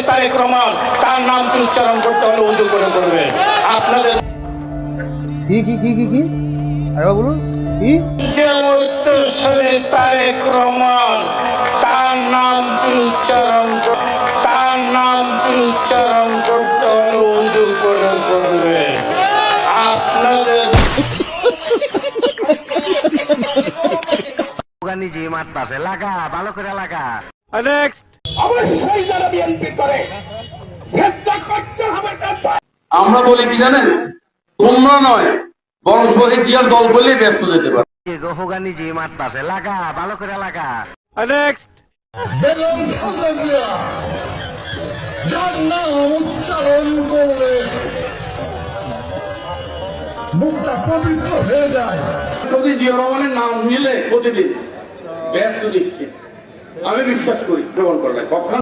তারেক রহমান, তার নামটি উচ্চারণ করতে হলে উজু করে করবেন। আপনাদের কি কি কি কি কি আরে বলুন কি উত্তরসূরি তারেক রহমান, তার নামটি উচ্চারণ করতে হলে উজু করে করবেন। আপনাদের নিজে মাঠ পাশে লাগা, ভালো করে লাগা। অবশ্যই যারা বিএনপি করে চেষ্টা করতে হবে। আমরা বলি কি জানেন, তোমরা নয় বরং শহীদ জিয়ার দল বললেই ব্যস্ত যেতে পারে। গহগা নিজে মাঠ পাশে লাগা, ভালো করে লাগা। যার নাম উচ্চারণ করলে মুখটা পবিত্র হয়ে যায়। যদি জিয়া রহমানের নাম নিলে প্রতিদিন ব্যস্ত নিশ্চিত, আমি বিশ্বাস করি গ্রহণ করলে কখন